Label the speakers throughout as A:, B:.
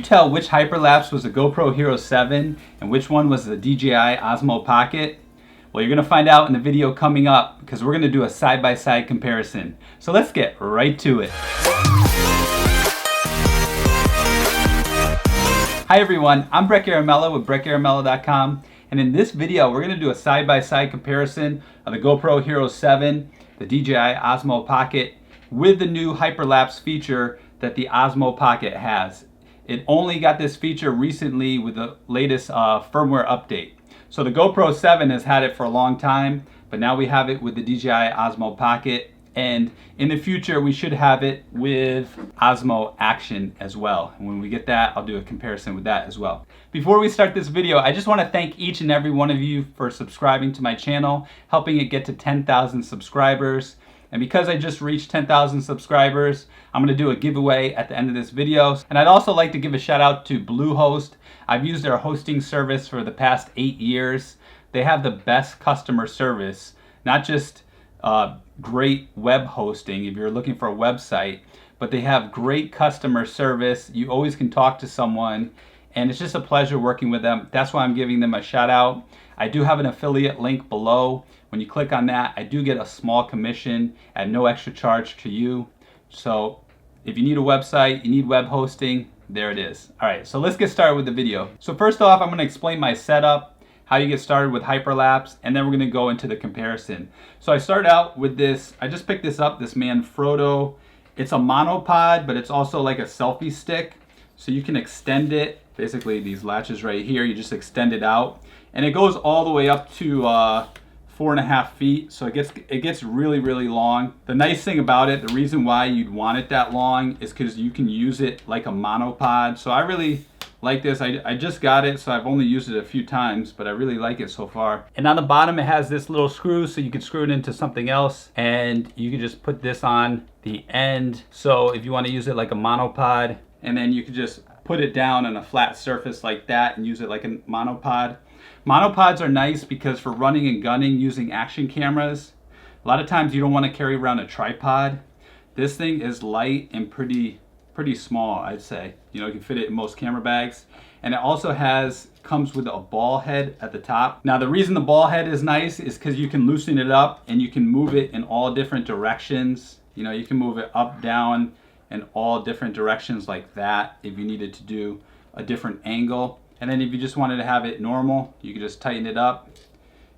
A: tell which Hyperlapse was a GoPro Hero 7 and which one was the DJI Osmo Pocket? Well, you're going to find out in the video coming up because we're going to do a side-by-side comparison. So let's get right to it. Hi everyone, I'm Breck Aramella with BreckAramella.com, and in this video we're going to do a side-by-side comparison of the GoPro Hero 7, the DJI Osmo Pocket, with the new Hyperlapse feature that the Osmo Pocket has. It only got this feature recently with the latest firmware update. So the GoPro 7 has had it for a long time, but now we have it with the DJI Osmo Pocket, and in the future we should have it with Osmo Action as well. And when we get that, I'll do a comparison with that as well. Before we start this video, I just want to thank each and every one of you for subscribing to my channel, helping it get to 10,000 subscribers. And because I just reached 10,000 subscribers, I'm going to do a giveaway at the end of this video. And I'd also like to give a shout out to Bluehost. I've used their hosting service for the past 8 years. They have the best customer service, not just great web hosting if you're looking for a website, but they have great customer service. You always can talk to someone, and it's just a pleasure working with them. That's why I'm giving them a shout out. I do have an affiliate link below. When you click on that, I do get a small commission at no extra charge to you. So if you need a website, you need web hosting, there it is. All right, so let's get started with the video. So first off, I'm going to explain my setup, how you get started with Hyperlapse, and then we're going to go into the comparison. So I start out with this, I just picked this up, this Manfrotto. It's a monopod, but it's also like a selfie stick. So you can extend it, basically these latches right here, you just extend it out. And it goes all the way up to 4.5 feet, so it gets really, really long. The nice thing about it, the reason why you'd want it that long is because you can use it like a monopod. So I really like this. I just got it, so I've only used it a few times, but I really like it so far. And on the bottom it has this little screw, so you can screw it into something else, and you can just put this on the end. So if you want to use it like a monopod, and then you can just put it down on a flat surface like that and use it like a monopod. Monopods are nice because for running and gunning using action cameras, a lot of times you don't want to carry around a tripod. This thing is light and pretty small, I'd say. You know, you can fit it in most camera bags. And it also comes with a ball head at the top. Now the reason the ball head is nice is because you can loosen it up and you can move it in all different directions. You know, you can move it up, down, in all different directions like that if you needed to do a different angle. And then if you just wanted to have it normal, you could just tighten it up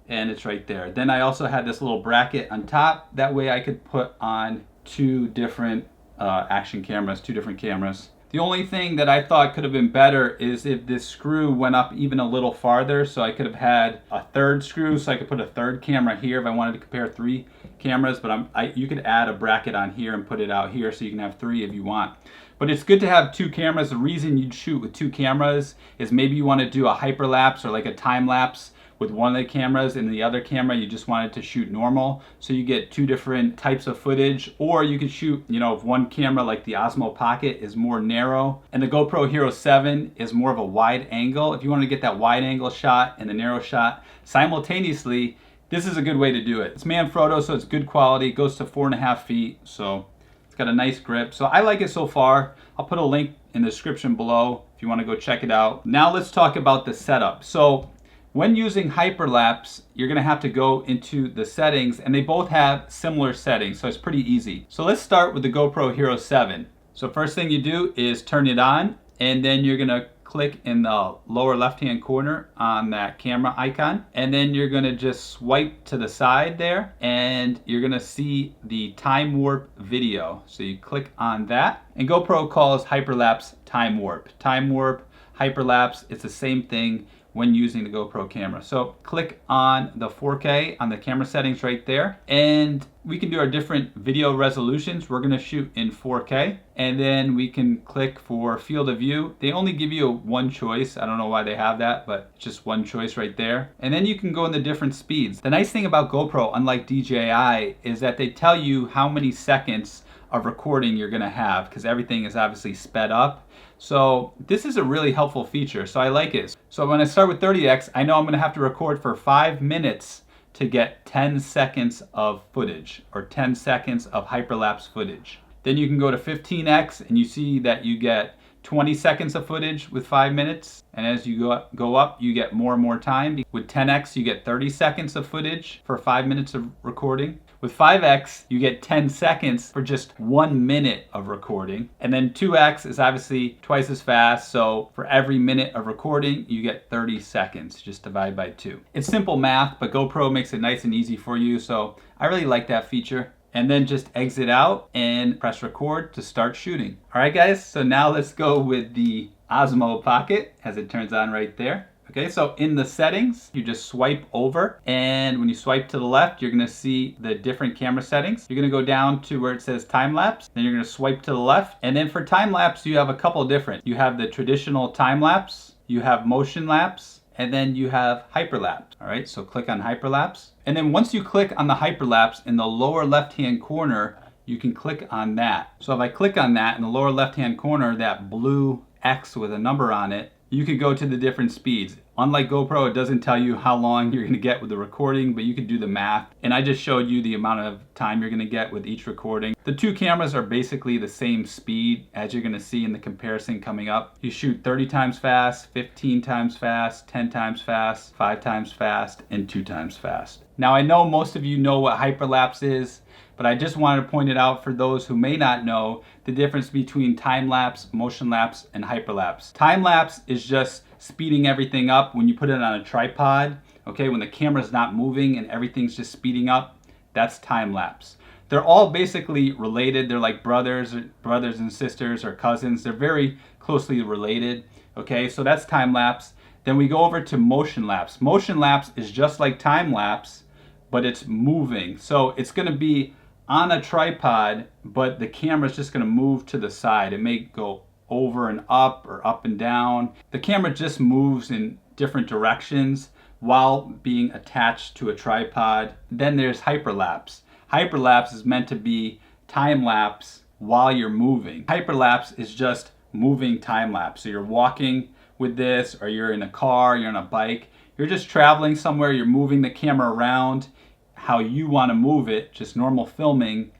A: and it's right there. Then I also had this little bracket on top. That way I could put on two different action cameras, two different cameras. The only thing that I thought could have been better is if this screw went up even a little farther, so I could have had a third screw, so I could put a third camera here if I wanted to compare 3 cameras, but you could add a bracket on here and put it out here so you can have 3 if you want. But it's good to have 2 cameras. The reason you'd shoot with 2 cameras is maybe you want to do a hyperlapse or like a time lapse with one of the cameras, and the other camera you just wanted to shoot normal, so you get 2 different types of footage. Or you could shoot, you know, if one camera like the Osmo Pocket is more narrow and the GoPro Hero 7 is more of a wide angle, if you want to get that wide angle shot and the narrow shot simultaneously, this is a good way to do it. It's Manfrotto, so it's good quality. It goes to 4.5 feet, so it's got a nice grip. So I like it so far. I'll put a link in the description below if you want to go check it out. Now let's talk about the setup. So when using Hyperlapse, you're going to have to go into the settings, and they both have similar settings, so it's pretty easy. So let's start with the GoPro Hero 7. So first thing you do is turn it on, and then you're going to click in the lower left hand corner on that camera icon, and then you're going to just swipe to the side there, and you're going to see the time warp video. So you click on that, and GoPro calls Hyperlapse time warp. Time warp, Hyperlapse, it's the same thing when using the GoPro camera. So click on the 4K on the camera settings right there, and we can do our different video resolutions. We're gonna shoot in 4K, and then we can click for field of view. They only give you one choice. I don't know why they have that, but just one choice right there. And then you can go in the different speeds. The nice thing about GoPro, unlike DJI, is that they tell you how many seconds of recording you're gonna have, because everything is obviously sped up. So this is a really helpful feature, so I like it. So when I start with 30x, I know I'm gonna have to record for 5 minutes to get 10 seconds of footage, or 10 seconds of hyperlapse footage. Then you can go to 15x and you see that you get 20 seconds of footage with 5 minutes. And as you go up, you get more and more time. With 10x, you get 30 seconds of footage for 5 minutes of recording. With 5x, you get 10 seconds for just 1 minute of recording. And then 2x is obviously twice as fast. So for every minute of recording, you get 30 seconds. Just divide by 2. It's simple math, but GoPro makes it nice and easy for you. So I really like that feature. And then just exit out and press record to start shooting. All right, guys, so now let's go with the Osmo Pocket as it turns on right there. Okay, so in the settings, you just swipe over, and when you swipe to the left, you're gonna see the different camera settings. You're gonna go down to where it says time lapse, then you're gonna swipe to the left, and then for time lapse, you have a couple different. You have the traditional time lapse, you have motion lapse, and then you have hyperlapse. All right, so click on hyperlapse. And then once you click on the hyperlapse in the lower left-hand corner, you can click on that. So if I click on that in the lower left-hand corner, that blue X with a number on it, you can go to the different speeds. Unlike GoPro, it doesn't tell you how long you're gonna get with the recording, but you can do the math. And I just showed you the amount of time you're gonna get with each recording. The two cameras are basically the same speed, as you're gonna see in the comparison coming up. You shoot 30 times fast, 15 times fast, 10 times fast, 5 times fast, and 2 times fast. Now I know most of you know what hyperlapse is, but I just wanted to point it out for those who may not know the difference between time-lapse, motion-lapse, and hyperlapse. Time-lapse is just speeding everything up when you put it on a tripod, okay? When the camera's not moving and everything's just speeding up, that's time-lapse. They're all basically related. They're like brothers and sisters or cousins. They're very closely related, okay? So that's time-lapse. Then we go over to motion-lapse. Motion-lapse is just like time-lapse, but it's moving. So it's gonna be on a tripod, but the camera's just gonna move to the side. It may go over and up or up and down. The camera just moves in different directions while being attached to a tripod. Then there's hyperlapse. Hyperlapse is meant to be time lapse while you're moving. Hyperlapse is just moving time lapse. So you're walking with this, or you're in a car, you're on a bike, you're just traveling somewhere, you're moving the camera around how you want to move it, just normal filming,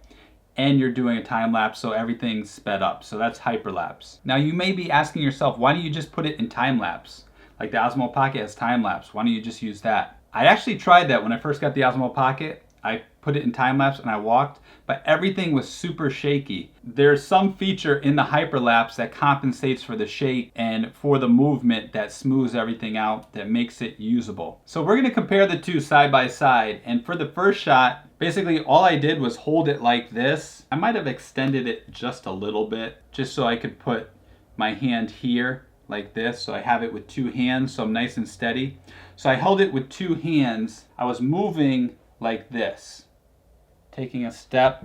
A: and you're doing a time lapse, so everything's sped up. So that's hyperlapse. Now you may be asking yourself, why don't you just put it in time lapse? Like the Osmo Pocket has time lapse, why don't you just use that? I actually tried that when I first got the Osmo Pocket. I put it in time lapse and I walked, but everything was super shaky. There's some feature in the hyperlapse that compensates for the shake and for the movement that smooths everything out, that makes it usable. So we're gonna compare the two side by side, and for the first shot, basically all I did was hold it like this. I might have extended it just a little bit, just so I could put my hand here like this, so I have it with two hands, so I'm nice and steady. So I held it with two hands. I was moving like this, taking a step,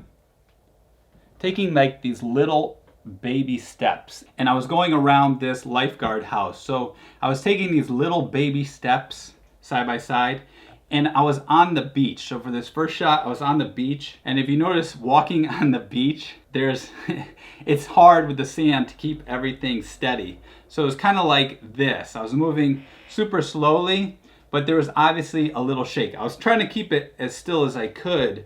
A: taking like these little baby steps, and I was going around this lifeguard house. So I was taking these little baby steps side by side, and I was on the beach. So for this first shot, I was on the beach, and if you notice walking on the beach, it's hard with the sand to keep everything steady. So it was kind of like this. I was moving super slowly, but there was obviously a little shake. I was trying to keep it as still as I could,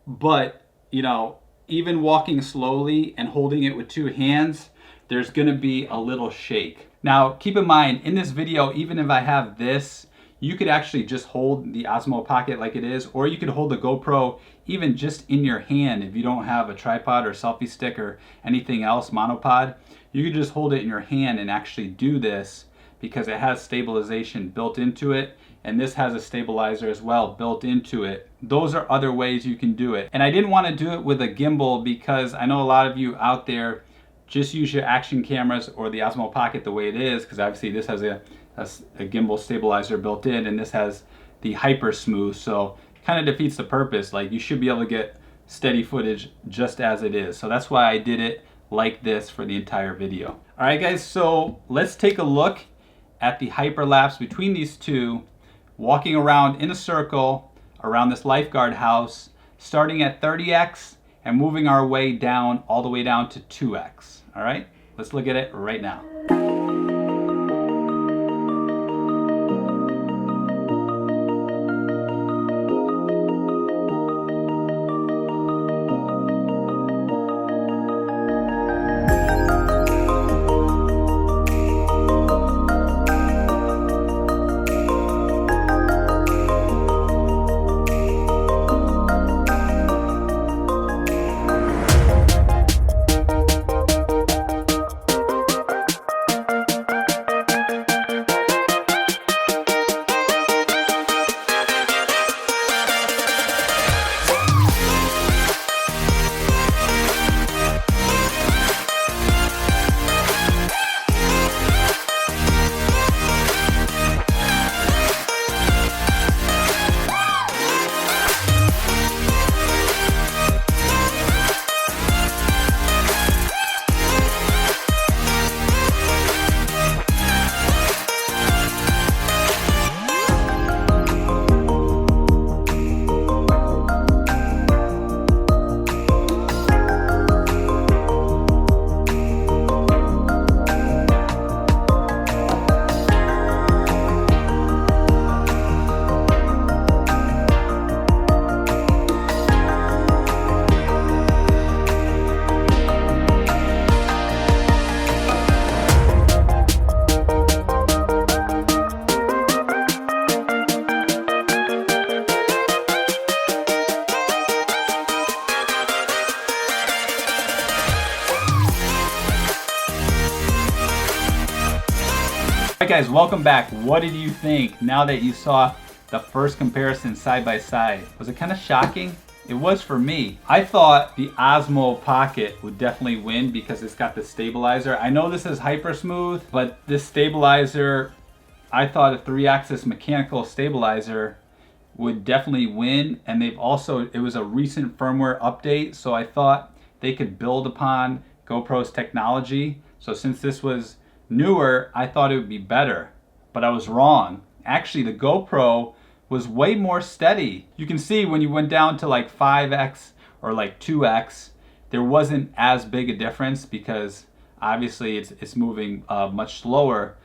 A: but you know, even walking slowly and holding it with two hands, there's gonna be a little shake. Now, keep in mind, in this video, even if I have this, you could actually just hold the Osmo Pocket like it is, or you could hold the GoPro even just in your hand if you don't have a tripod or selfie stick or anything else, monopod. You could just hold it in your hand and actually do this because it has stabilization built into it, and this has a stabilizer as well built into it. Those are other ways you can do it. And I didn't want to do it with a gimbal because I know a lot of you out there just use your action cameras or the Osmo Pocket the way it is, because obviously this has a gimbal stabilizer built in, and this has the hyper smooth, so it kind of defeats the purpose. Like, you should be able to get steady footage just as it is. So that's why I did it like this for the entire video. All right guys, so let's take a look at the hyperlapse between these two, walking around in a circle around this lifeguard house, starting at 30x and moving our way down all the way down to 2x. All right, let's look at it right now. right guys, welcome back. What did you think now that you saw the first comparison side by side? Was it kind of shocking? It was for me. I thought the Osmo Pocket would definitely win because it's got the stabilizer. I know this is hyper smooth, but this stabilizer, I thought a 3-axis mechanical stabilizer would definitely win. And they've also, it was a recent firmware update, so I thought they could build upon GoPro's technology. So since this was newer, I thought it would be better, but I was wrong. Actually, the GoPro was way more steady. You can see when you went down to like 5x or like 2x, there wasn't as big a difference because obviously it's moving much slower.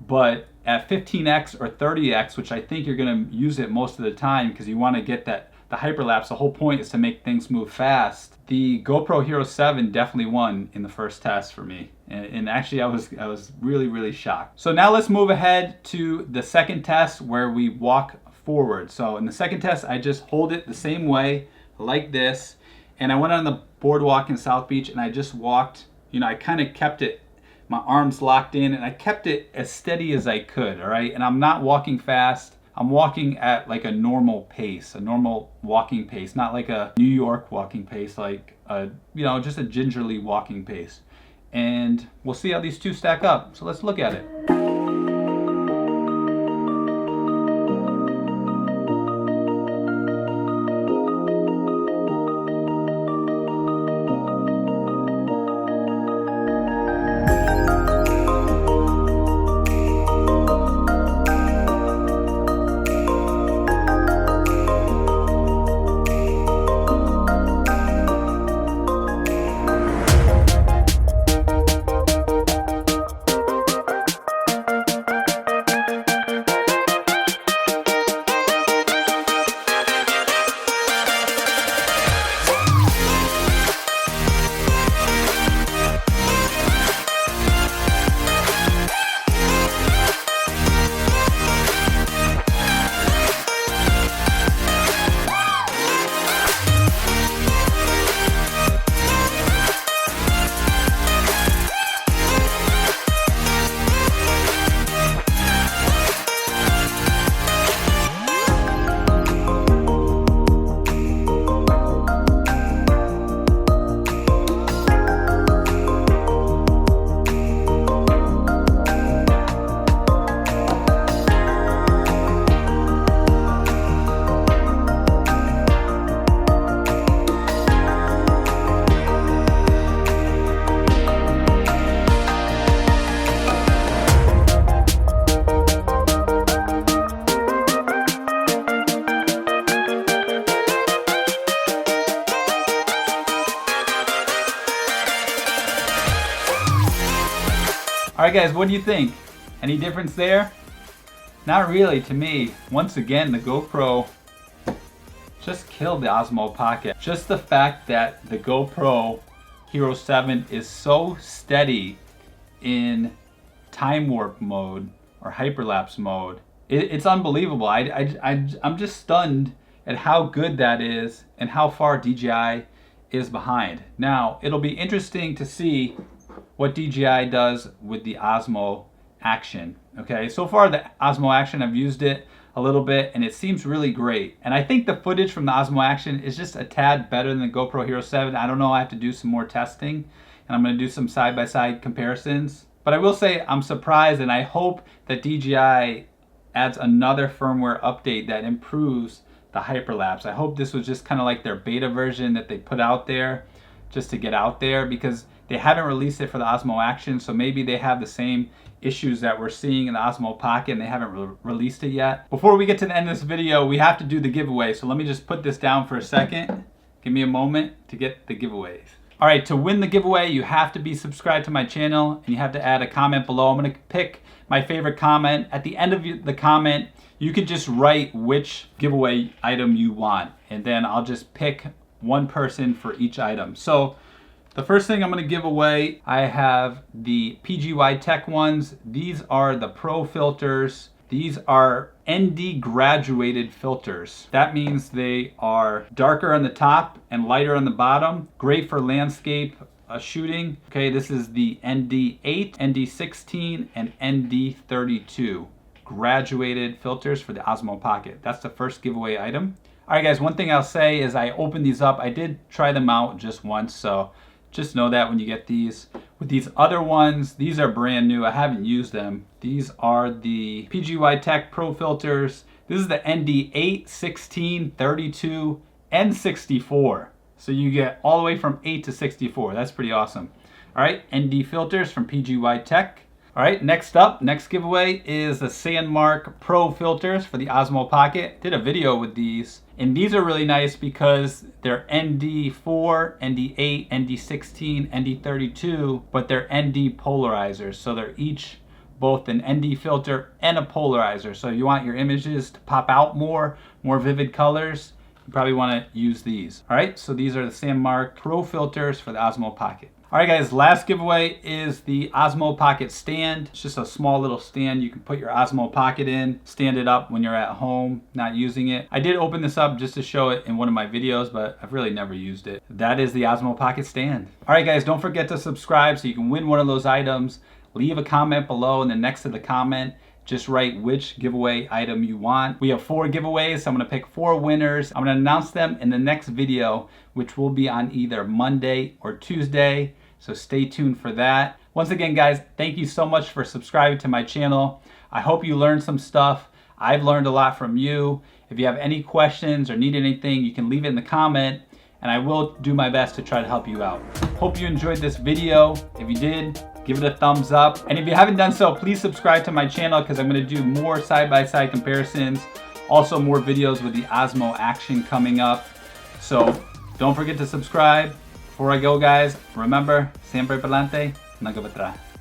A: But at 15x or 30x, which I think you're gonna use it most of the time because you wanna get that the hyperlapse, the whole point is to make things move fast. The GoPro Hero 7 definitely won in the first test for me. And actually I was really shocked. So now let's move ahead to the second test where we walk forward. So in the second test, I just hold it the same way, like this. And I went on the boardwalk in South Beach and I just walked, you know, I kind of kept it, my arms locked in, and I kept it as steady as I could, all right? And I'm not walking fast. I'm walking at like a normal pace, a normal walking pace, not like a New York walking pace, like a, you know, just a gingerly walking pace. And we'll see how these two stack up. So let's look at it. All right guys, what do you think? Any difference there? Not really to me. Once again, the GoPro just killed the Osmo Pocket. Just the fact that the GoPro Hero 7 is so steady in time warp mode or hyperlapse mode, it's unbelievable. I'm just stunned at how good that is and how far DJI is behind. Now, it'll be interesting to see what DJI does with the Osmo Action. Okay, so far the Osmo Action, I've used it a little bit and it seems really great. And I think the footage from the Osmo Action is just a tad better than the GoPro Hero 7. I don't know, I have to do some more testing and I'm gonna do some side-by-side comparisons. But I will say I'm surprised, and I hope that DJI adds another firmware update that improves the hyperlapse. I hope this was just kind of like their beta version that they put out there just to get out there, because they haven't released it for the Osmo Action, so maybe they have the same issues that we're seeing in the Osmo Pocket and they haven't released it yet. Before we get to the end of this video, we have to do the giveaway, so let me just put this down for a second. Give me a moment to get the giveaways. All right, to win the giveaway, you have to be subscribed to my channel and you have to add a comment below. I'm gonna pick my favorite comment. At the end of the comment, you could just write which giveaway item you want, and then I'll just pick one person for each item. So the first thing I'm going to give away, I have the PGY Tech ones. These are the Pro filters. These are ND graduated filters. That means they are darker on the top and lighter on the bottom. Great for landscape shooting. Okay, this is the ND8, ND16, and ND32 graduated filters for the Osmo Pocket. That's the first giveaway item. All right, guys, one thing I'll say is I opened these up. I did try them out just once, so just know that when you get these. With these other ones, these are brand new. I haven't used them. These are the PGY Tech Pro filters. This is the ND8, 16, 32, and 64. So you get all the way from 8 to 64. That's pretty awesome. All right, ND filters from PGY Tech. All right, next giveaway is the Sandmark Pro filters for the Osmo Pocket. Did a video with these, and these are really nice because they're ND4, ND8, ND16, ND32, but they're ND polarizers. So they're each both an ND filter and a polarizer. So if you want your images to pop out more vivid colors, you probably want to use these. All right, so these are the Sandmark Pro filters for the Osmo Pocket. All right, guys, last giveaway is the Osmo Pocket stand. It's just a small little stand you can put your Osmo Pocket in, stand it up when you're at home, not using it. I did open this up just to show it in one of my videos, but I've really never used it. That is the Osmo Pocket stand. All right, guys, don't forget to subscribe so you can win one of those items. Leave a comment below, and then next to the comment, just write which giveaway item you want. We have 4 giveaways, so I'm gonna pick 4 winners. I'm gonna announce them in the next video, which will be on either Monday or Tuesday, so stay tuned for that. Once again, guys, thank you so much for subscribing to my channel. I hope you learned some stuff. I've learned a lot from you. If you have any questions or need anything, you can leave it in the comment, and I will do my best to try to help you out. Hope you enjoyed this video. If you did, give it a thumbs up. And if you haven't done so, please subscribe to my channel because I'm going to do more side-by-side comparisons. Also more videos with the Osmo action coming up. So don't forget to subscribe. Before I go, guys, remember, siempre pa'lante, nunca para atrás.